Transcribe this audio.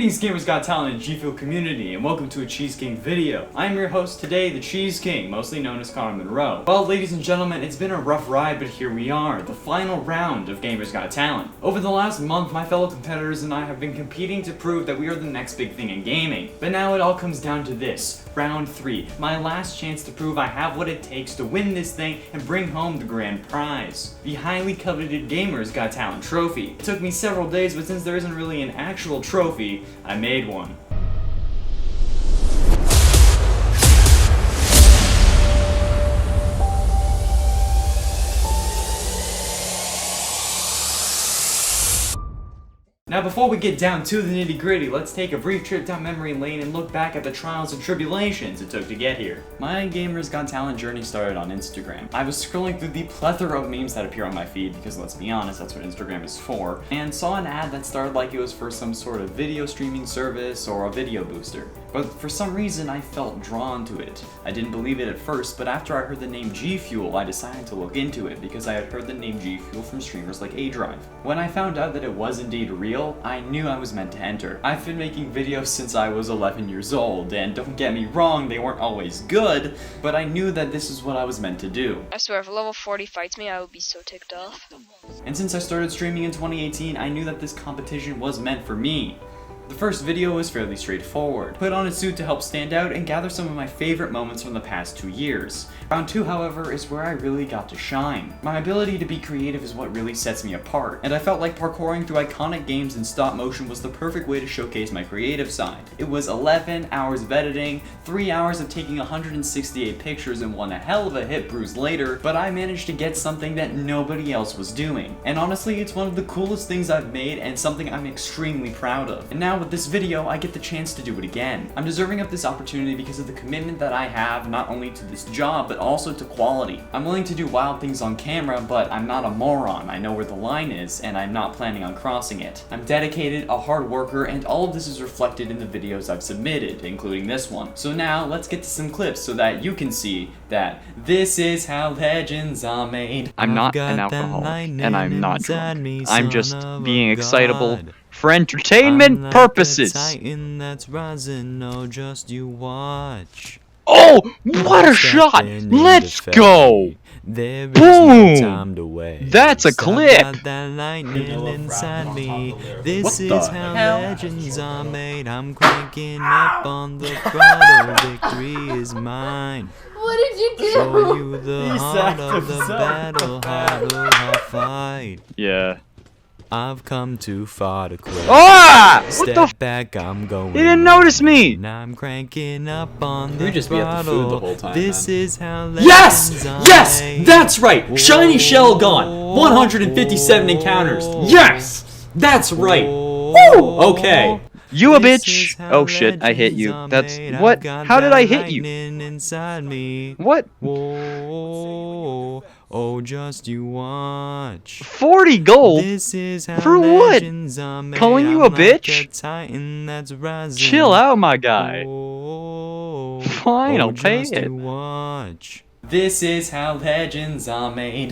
Greetings Gamers Got Talent and G Fuel community, and welcome to a TheCheeseKing video. I'm your host today, TheCheeseKing, mostly known as Connor Monroe. Well, ladies and gentlemen, it's been a rough ride, but here we are, the final round of Gamers Got Talent. Over the last month, my fellow competitors and I have been competing to prove that we are the next big thing in gaming. But now it all comes down to this, round 3, my last chance to prove I have what it takes to win this thing and bring home the grand prize. The highly coveted Gamers Got Talent trophy. It took me several days, but since there isn't really an actual trophy, I made one. Now before we get down to the nitty gritty, let's take a brief trip down memory lane and look back at the trials and tribulations it took to get here. My Gamers Got Talent journey started on Instagram. I was scrolling through the plethora of memes that appear on my feed, because let's be honest, that's what Instagram is for, and saw an ad that started like it was for some sort of video streaming service or a video booster. But for some reason, I felt drawn to it. I didn't believe it at first, but after I heard the name G Fuel, I decided to look into it because I had heard the name G Fuel from streamers like A-Drive. When I found out that it was indeed real, I knew I was meant to enter. I've been making videos since I was 11 years old, and don't get me wrong, they weren't always good, but I knew that this is what I was meant to do. I swear, if level 40 fights me, I would be so ticked off. And since I started streaming in 2018, I knew that this competition was meant for me. The first video was fairly straightforward. Put on a suit to help stand out and gather some of my favorite moments from the past 2 years. Round 2, however, is where I really got to shine. My ability to be creative is what really sets me apart, and I felt like parkouring through iconic games in stop motion was the perfect way to showcase my creative side. It was 11 hours of editing, 3 hours of taking 168 pictures and one hell of a hip bruise later, but I managed to get something that nobody else was doing. And honestly, it's one of the coolest things I've made and something I'm extremely proud of. And now with this video, I get the chance to do it again. I'm deserving of this opportunity because of the commitment that I have not only to this job, but also to quality. I'm willing to do wild things on camera, but I'm not a moron. I know where the line is, and I'm not planning on crossing it. I'm dedicated, a hard worker, and all of this is reflected in the videos I've submitted, including this one. So now, let's get to some clips so that you can see that this is how legends are made. I'm not an alcoholic, and I'm not drunk. I'm just being excitable for entertainment purposes. That's rising, no, just you watch. Oh, what a shot! Let's go! Boom! That's a clip! This is how legends are made. I'm cranking up on the throttle. Victory is mine. What did you do? Show you the heart of the battle. How fight. Yeah. I've come too far to quit. Ah! What the Step back, I'm going. He didn't notice me! Now I'm cranking up on the You just be at the food the whole time. This man. is how Yes! Yes! That's right! Shiny shell gone! 157 encounters! Yes! That's right! Woo! Okay. You a bitch! Oh shit, I hit you. That's... what? How did I hit you? Inside me. What? Whoa, oh, just you watch. 40 gold? This is how For what? legends are made. Calling you a I'm like bitch? Titan that's rising. Chill out, my guy. Oh, Fine, I'll pay just it. you watch. This is how legends are made.